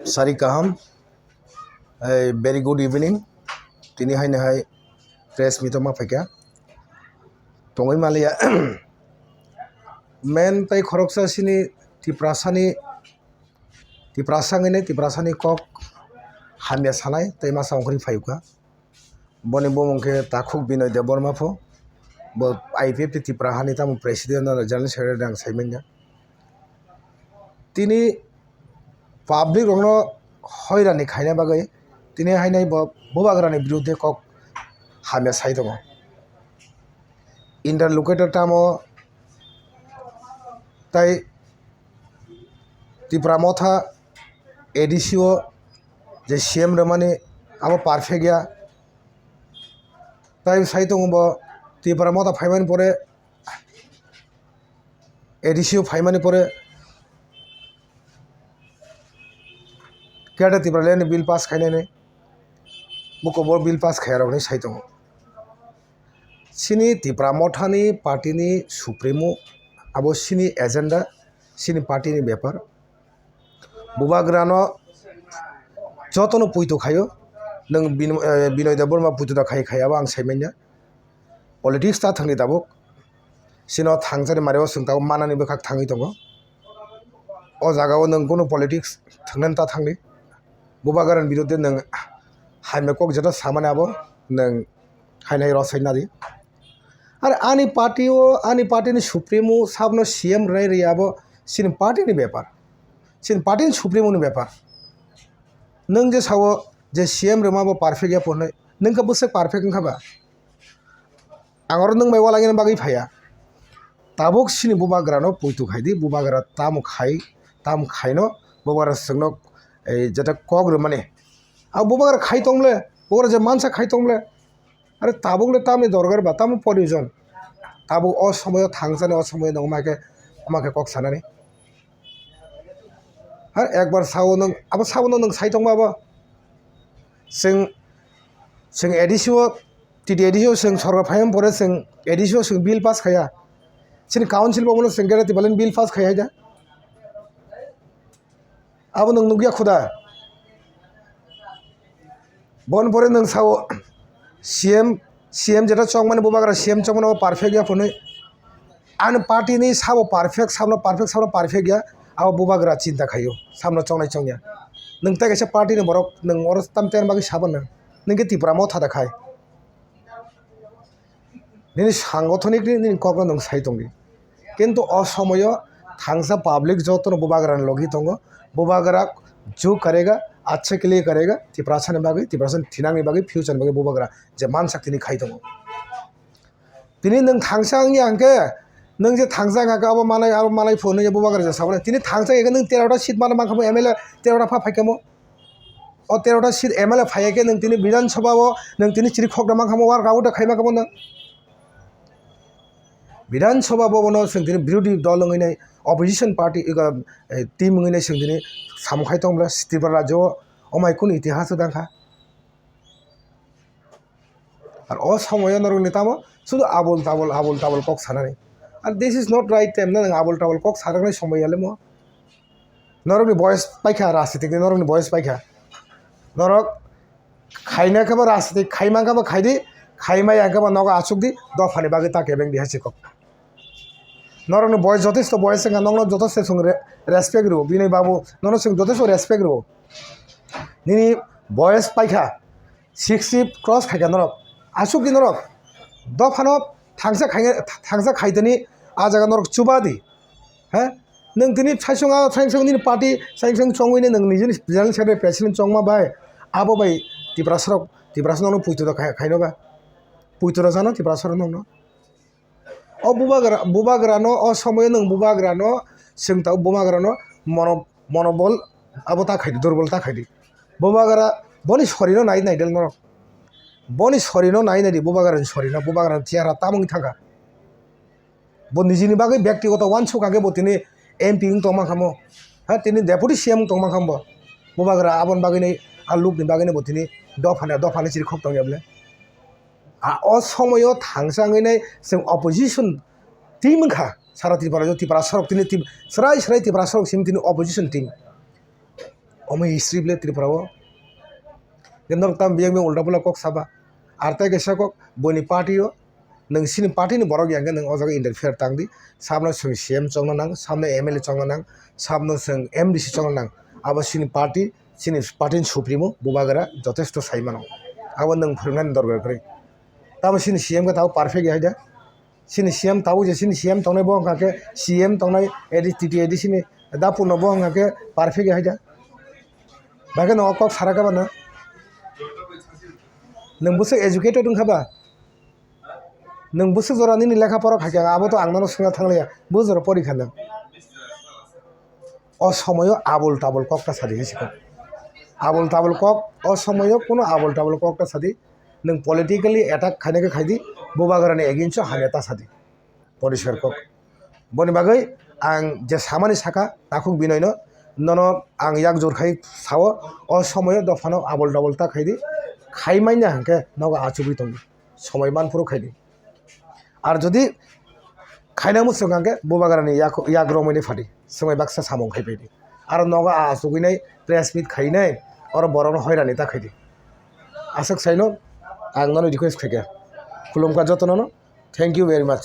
Sari Kaham, a very good evening. Tini hai press mitoma feka. Tongi Malia men tai khoroksa sini tiprasani kok hamya sanai tai masa ongkri fayuka. Boni bomongke takuk Binoy Deborma pho. Bo IPF tiprahani tamu president na general secretary dang saimenya. Tini public rongno hoirani khaina bagai tini hainai bobagrani birudhe kok hamya sai tongo. Interlocutor tamo tai tipramotha ADCO je CM ramani abo perfect ya tai sai tongo bo tipramotha faimani pore ADCO faimani pore keda tipraleni bill pass khaine ne buko bo bill pass khairogni sai tongo. Sini tipramothani party ni supremo abo sini agenda sini party ni ব্যাপার bubagrano jotono puito khayo nang Binoy Deborma puito da khayaba ang saimenya politics ta thangni dabok sino thangjani mareo sungtaw manani bekhak thangi tongo o jagao nang kono politics thangnan ta thangni bubagran birodhe nang haime kok jeta samane abo nang hainai rosaina di আর আনি party ni supremo sabno CM rai riabo sin party ni ব্যাপার sin party ni supremo ni ব্যাপার nang je sawo je CM rema bo perfect ya ponai nang ka buse perfect khaba angor nang mai wala ngin bagi phaya tabok sini bubagrano puitu khaidi bubagra tam khaino bubagra singno ei jeta kog remane a bubagra khai tongle bubagra je mansa khai tongle আরে তাবুকলে তামি দরকার বা তামু প্রয়োজন তাবু অসময় থাংজানে অসময় নং আমাকে cock সানানি আর একবার সাও নং আবার সাও নং সাইতং বাবা जों एडिसिओ टिडि एडिसिओ जों सरकार फायम परे जों एडिसिओ जों बिल पास खाया जों काउन्सिल बावनो जों गेराति बालेन बिल पास खाया जा आबो नों नुगिया खुदा बन परे नों साव CM যেটা চং মানে বুবাগ্রা CM চং মানে পারফেক্ট গিয়া ফোনে আন পার্টি নি সাবো পারফেক্ট গিয়া আবো বুবাগ্রা চিন্তা খাইও সামনে চংনাই চংয়া নং তাই গেছে পার্টি নি বরক নং অর তাম তেন বাকি সাবন নংকে তিপ্রা মথা দেখায় নিনি সাংগঠনিক নি কক নং সাই তংগি কিন্তু অসময় থাংসা পাবলিক যতন বুবাগ্রান লগি তঙ্গ बुबाग्रा जो करेगा अच्छे के लिए करेगा तिप्रासन बागी तिप्रासन थिनांगनि बागी फ्यूचर बागी बुबाग्रा जे मान शक्ति नि खाइदों तिनी नों थांसांनि आंके नों जे थांसा गाका अब मालाय फोन जे बुबाग्रा जे साबने तिनी थांसा एके नों 13टा सीट माला माखामो एमएलए 13टा फाइकामो ओ 13टा सीट एमएलए फायके नों तिनी विधानसभाव नों तिनी चिरि खगदा माखामो वार गाउदा खाइमाखामो नों विधानसभा भवनाव जों दिनै बिरोधी दल नङैनाय अपोजिशन पार्टी टीम नङैनाय जों दिनै सामखाय दंब्ला त्रिपुरा राज्योआव अमायकुन इतिहास दांखा आरो असमय नरनि तामो शुद्ध आबल ताबल कक सानानै आरो this is not right time ना आबल ताबल कक सारनाय समयाले म नरनि बयस पाइखा राजनीतिक नरनि बयस पाइखा नरक खाइनाखबा राजनीतिक खाइमाखबा खाइदि खाइमायाखबा नगा आसुकदि दफानि बागै ताके बें दिहासिक नरनि बयस जथेष्ट बयस संगा नंगनो जथेष्ट सं रेसपेक्ट रो बिनय बाबू ननो सं जथेष्ट रेसपेक्ट रो निनि बयस पाइखा 60 क्रॉस खाइगा नरक आसुकदि नरक दफानो थांसा खाइदनि आ जागा नरक चुबादि ह नों दिनि साइसंग नि पार्टी साइसंग चंगैने नों निजि जनरल सेक्रेटारि प्रेसिडेंट चंगमा बाय आबो बाय तिब्रासरनो पुइतो खाइनोबा पुइतो जानो तिब्रासर नंनो ओ बुबाग्रानो असमय नों बुबाग्रानो जोंताव बुबाग्रानो मनोबल आबो ताखाइदि दुर्बलता खाइदि बुबाग्रा बनि सरिनो नायदेल नरक बनि सरिनो नायनायदि बुबाग्रानि सरिनो बुबाग्रानि थियारा तामुंनि थांगा ब निजिनि बागै व्यक्तिगत वानसु कागे ब तिनि एमपि तमा खामो हा तिनि डेपुटी सीएम तमा खामबो बुबाग्रा आबन बागै नै आलुकनि बागै नै ब तिनि दफानि चिरि खक तंयाबले असमय थांसाङैनाय जों अपोजिशन टीम खा सारा त्रिपुरा सरक तिनि टीम स्राय त्रिपुरा सरक सिम तिनि opposition team Omo history ble Tripura gendor tam biang me ulta pula kok saba arta ge sakok boni party o nang sini party ni borok yang nang ojaga interfere tangdi sabno sing CM chongna nang samne MLA chongna nang sabno sing MDC chongna nang abo sini party supremo bubagara jotesto saimano abo nang phurnan dorgar kre tabo sini CM ga taw perfect yaida sini CM taw je sini CM tongnai bo ngake CM tongnai TTAD sini da puno bo ngake perfect yaida baga no kok saraka bana nang busa educated khaba nang busa jora ni lekha pora khake abo to angmano sunga thangleya bujor porikha nang অসময় আবল টাবল ককটা সাদি হয়েছিল আবল টাবল cock অসময় কোনো আবল টাবল ককটা সাদি নং politically attack খাইনাকে খাইদি বোবাগারানি against হানেতা সাদি পরিষ্কার cock বনি বাগৈ আং যে সামানি সাকা তাকুক বিনয়নো নন আং ইয়াক জোর খাই সাও অসময় দফানো আবল টাবল তা খাইদি খাইমাইনা হাঁকে নগা আচুবি দं সময় মানপুরো খাইদি আর যদি খাইনা মুসুগাंगे बोबागारानि याक रमैनि फादि समय बाक्सा सामं खाइबायदि आरो नगा आसुगिनाय प्रेस मिट खाइनाय और बरनो हयरानि ता खाइदि आसक साइनो आं ननो रिक्वेस्ट खाइगे खुलुमका जतननो थैंक यू वेरी मच।